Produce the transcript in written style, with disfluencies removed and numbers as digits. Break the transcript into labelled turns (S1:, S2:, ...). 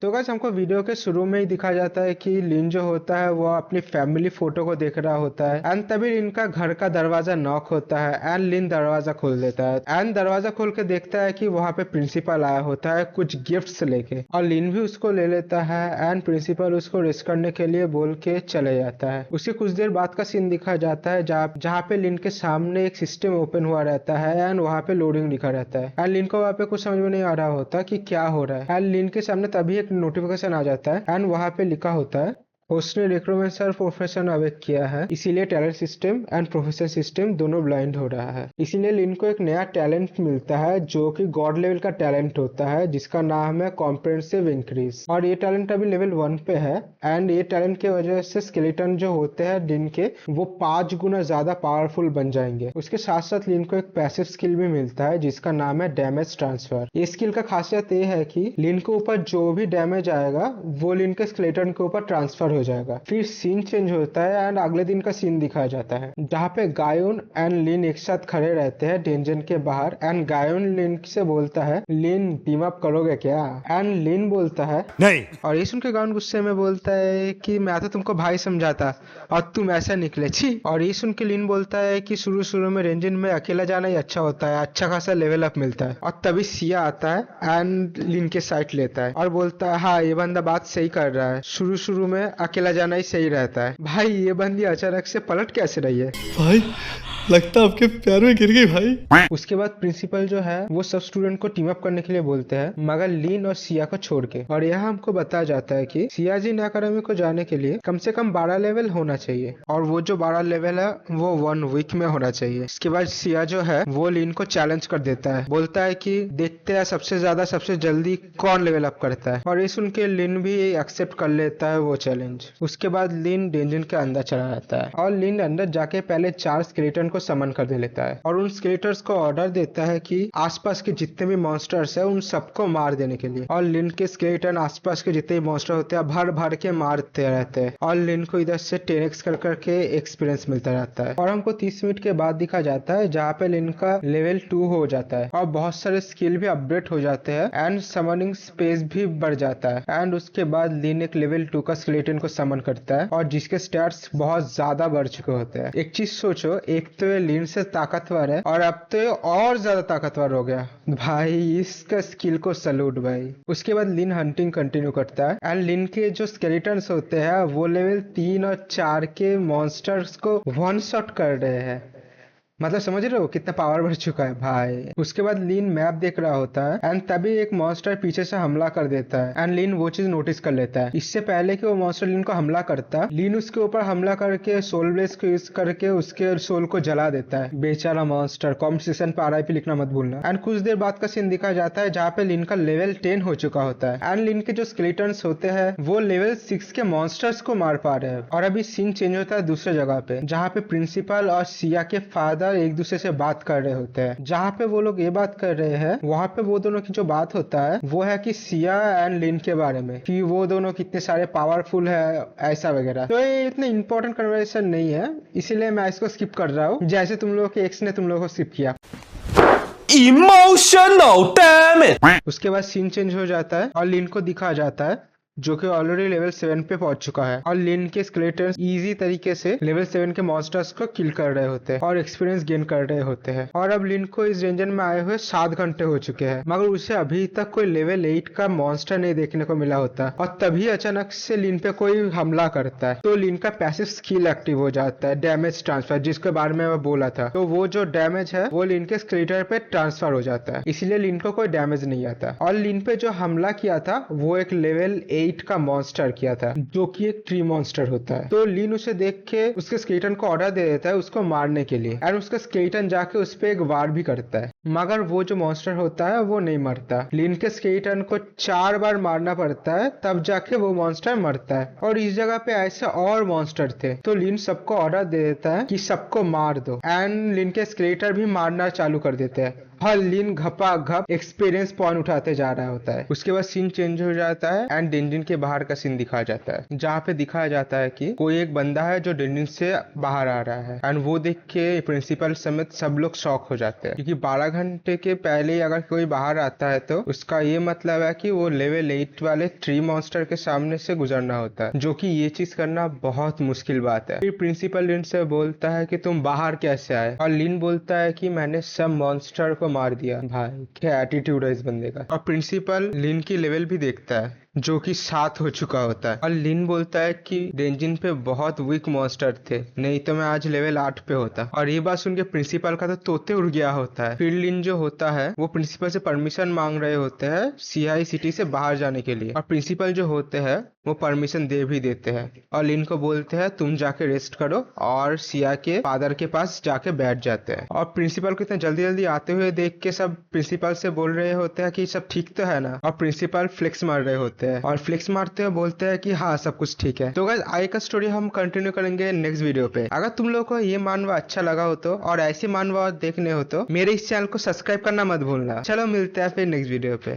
S1: तो गाइस हमको वीडियो के शुरू में ही दिखा जाता है कि लिन जो होता है वो अपनी फैमिली फोटो को देख रहा होता है एंड तभी लिन का घर का दरवाजा नॉक होता है एंड लिन दरवाजा खोल देता है एंड दरवाजा खोल के देखता है कि वहाँ पे प्रिंसिपल आया होता है कुछ गिफ्ट्स लेके और लिन भी उसको ले लेता है एंड प्रिंसिपल उसको रेस्ट करने के लिए बोल के चले जाता है। उसके कुछ देर बाद का सीन दिखा जाता है जहाँ पे लिन के सामने एक सिस्टम ओपन हुआ रहता है एंड वहाँ पे लोडिंग लिखा रहता है एंड लिन को वहाँ पे कुछ समझ में नहीं आ रहा होता कि क्या हो रहा है एंड लिन के सामने तभी एक नोटिफिकेशन आ जाता है एंड वहां पे लिखा होता है उसने रिक्रूटमेंट प्रोफेशन अवेक किया है, इसीलिए talent system and profession system दोनों ब्लाइंड हो रहा है। इसीलिए लिन को एक नया टैलेंट मिलता है जो कि गॉड लेवल का टैलेंट होता है जिसका नाम है कॉम्प्रिहेंसिव इंक्रीज और ये टैलेंट अभी लेवल 1 पे है एंड ये टैलेंट की वजह से स्केलेटन जो होते हैं लिन के वो 5 गुना ज्यादा पावरफुल बन जाएंगे। उसके साथ साथ लिन को एक पैसिव स्किल भी मिलता है जिसका नाम है डैमेज ट्रांसफर। ये स्किल का खासियत ये है कि लिन के ऊपर जो भी डैमेज आएगा वो लिन के स्केलेटन के ऊपर ट्रांसफर हो जाएगा। फिर सीन चेंज होता है एंड अगले दिन का सीन दिखाया जाता है जहाँ पे गायोन एंड लिन एक साथ खड़े रहते हैं डेंजन के बाहर एंड गायोन लिन से बोलता है लिन टीम अप करोगे क्या एंड लिन बोलता है नहीं और ये सुन के गायोन गुस्से में बोलता है कि मैं तो तुमको भाई समझाता और तुम ऐसा निकले छी। और ये सुन के लिन बोलता है कि शुरू शुरू में रेंजन में अकेला जाना ही अच्छा होता है, अच्छा खासा लेवल अप मिलता है। और तभी सिया आता है एंड लिन के साइड लेता है और बोलता है हाँ ये बंदा बात सही कर रहा है, शुरू शुरू में अकेला जाना ही सही रहता है। भाई ये बंदी अचानक से पलट कैसे रही है
S2: भाई, लगता आपके प्यार में गिर गई भाई।
S1: उसके बाद प्रिंसिपल जो है वो सब स्टूडेंट को टीम अप करने के लिए बोलते हैं मगर लिन और सिया को छोड़ के। और यहाँ हमको बताया जाता है कि सिया जिन अकादमी को जाने के लिए कम से कम 12 लेवल होना चाहिए और वो जो 12 लेवल है वो 1 वीक में होना चाहिए। इसके बाद सिया जो है वो लिन को चैलेंज कर देता है, बोलता है कि देखते हैं सबसे ज्यादा सबसे जल्दी कौन लेवल अप करता है और ये सुन के लिन भी एक्सेप्ट कर लेता है वो चैलेंज। उसके बाद लिन डेंजन के अंदर चला जाता है और लिन अंदर जाके पहले 4 स्केलेटन को समन कर दे लेता है और उन स्केलेटर्स को ऑर्डर देता है कि आसपास के जितने भी मॉन्स्टर्स है उन सबको मार देने के लिए। और लिन के स्केलेटन आसपास के जितने भी मॉन्स्टर होते हैं भर भर के मारते रहते हैं और लिन को इधर से 10x कर करके एक्सपीरियंस मिलता रहता है। और हमको 30 मिनट के बाद दिखा जाता है जहाँ पे लिन का लेवल 2 हो जाता है और बहुत सारे स्किल भी अपडेट हो जाते हैं एंड समनिंग स्पेस भी बढ़ जाता है। एंड उसके बाद लिन एक लेवल 2 का स्केलेटन को समन करता है और जिसके स्टैट्स बहुत ज्यादा बढ़ चुके होते हैं। एक चीज सोचो, एक तो ये लिन से ताकतवर है और अब तो ये और ज्यादा ताकतवर हो गया। भाई इसका स्किल को सैल्यूट भाई। उसके बाद लिन हंटिंग कंटिन्यू करता है एंड लिन के जो स्केलेटन्स होते हैं वो लेवल 3 और 4 के मॉन्स्टर्स को वन शॉट कर रहे हैं। मतलब समझ रहे हो कितना पावर बढ़ चुका है भाई। उसके बाद लिन मैप देख रहा होता है एंड तभी एक मॉन्स्टर पीछे से हमला कर देता है एंड लिन वो चीज नोटिस कर लेता है। इससे पहले कि वो मॉन्स्टर लिन को हमला करता, लिन उसके ऊपर हमला करके सोल ब्लेज को यूज करके उसके सोल को जला देता है। बेचारा मॉन्स्टर। कमेंट सेक्शन पे RIP लिखना मत भूलना। एंड कुछ देर बाद का सीन दिखा जाता है जहाँ पे लिन का लेवल 10 हो चुका होता है एंड लिन के जो स्केलेटन्स होते हैं वो लेवल 6 के मॉन्स्टर्स को मार पा रहे हैं। और अभी सीन चेंज होता है दूसरे जगह पे जहाँ पे प्रिंसिपल और सिया के फादर एक दूसरे से बात कर रहे होते हैं। जहाँ पे वो लोग ये बात कर रहे हैं वहाँ पे वो दोनों की जो बात होता है वो है कि सिया एंड लिन के बारे में कि वो दोनों कितने सारे पावरफुल है ऐसा वगैरह। तो ये इतना इंपॉर्टेंट कन्वर्सेशन नहीं है इसीलिए मैं इसको स्किप कर रहा हूँ जैसे तुम लोगों के एक्स ने तुम लोगों को स्किप किया।
S2: Emotional damn it.
S1: उसके बाद सीन चेंज हो जाता है और लिन को दिखा जाता है जो कि ऑलरेडी लेवल 7 पे पहुंच चुका है और लिन के स्केलेटन इजी तरीके से लेवल 7 के मॉन्स्टर्स को किल कर रहे होते हैं और एक्सपीरियंस गेन कर रहे होते हैं। और अब लिन को इस रेंजन में आए हुए 7 घंटे हो चुके हैं मगर उसे अभी तक कोई लेवल 8 का मॉन्स्टर नहीं देखने को मिला होता और तभी अचानक से लिन पे कोई हमला करता है तो लिन का पैसिव स्किल एक्टिव हो जाता है डैमेज ट्रांसफर, जिसके बारे में मैं बोला था। तो वो जो डैमेज है वो लिन के स्केलेटर पे ट्रांसफर हो जाता है इसलिए लिन को कोई डैमेज नहीं आता। और लिन पे जो हमला किया था वो एक लेवल 8 का मॉन्स्टर किया था जो कि एक ट्री मॉन्स्टर होता है। तो लिन उसे देख के उसके स्केलेटन को ऑर्डर दे देता है उसको मारने के लिए एंड उसका स्केलेटन जाके उस पे एक वार भी करता है मगर वो जो मॉन्स्टर होता है वो नहीं मरता। लिन के स्केलेटन को 4 बार मारना पड़ता है तब जाके वो मॉन्स्टर मरता है। और इस जगह पे ऐसे और मॉन्स्टर थे तो लिन सबको ऑर्डर दे देता है कि सबको मार दो एंड लिन के स्केलेटर भी मारना चालू कर देते हैं और लिन घपा-घप एक्सपीरियंस पॉइंट उठाते जा रहा होता है। उसके बाद सीन चेंज हो जाता है एंड डेंजिन के बाहर का सीन दिखाया जाता है, जहाँ पे दिखाया जाता है कि कोई एक बंदा है जो डेंजिन से बाहर आ रहा है एंड वो देख के प्रिंसिपल समेत सब लोग शॉक हो जाते हैं, क्योंकि 12 घंटे के पहले ही अगर कोई बाहर आता है तो उसका ये मतलब है कि वो लेवल 8 वाले ट्री मॉन्स्टर के सामने से गुजरना होता है, जो कि ये चीज करना बहुत मुश्किल बात है। फिर प्रिंसिपल लिन से बोलता है कि तुम बाहर कैसे आए, और लिन बोलता है कि मैंने सब मॉन्स्टर को मार दिया। भाई क्या एटीट्यूड है इस बंदे का। और प्रिंसिपल लिन की लेवल भी देखता है जो कि 7 हो चुका होता है, और लिन बोलता है कि डेंजिन पे बहुत वीक मॉन्स्टर थे, नहीं तो मैं आज लेवल 8 पे होता। और ये बात सुन के प्रिंसिपल का तो तोते उड़ गया होता है। फिर लिन जो होता है वो प्रिंसिपल से परमिशन मांग रहे होते हैं सीआई सिटी से बाहर जाने के लिए, और प्रिंसिपल जो होते हैं वो परमिशन दे भी देते हैं, और लिन को बोलते हैं तुम जाके रेस्ट करो, और सिया के फादर के पास जाके बैठ जाते हैं। और प्रिंसिपल को इतना जल्दी जल्दी आते हुए देख के सब प्रिंसिपल से बोल रहे होते हैं कि सब ठीक तो है ना, और प्रिंसिपल फ्लेक्स मार रहे होते हैं, और फ्लेक्स मारते हुए बोलते हैं कि हाँ सब कुछ ठीक है। तो गाइस आगे का स्टोरी हम कंटिन्यू करेंगे नेक्स्ट वीडियो पे। अगर तुम लोग को ये मानवा अच्छा लगा हो तो, और ऐसे मानवा देखने हो तो मेरे इस चैनल को सब्सक्राइब करना मत भूलना। चलो मिलते हैं फिर नेक्स्ट वीडियो पे।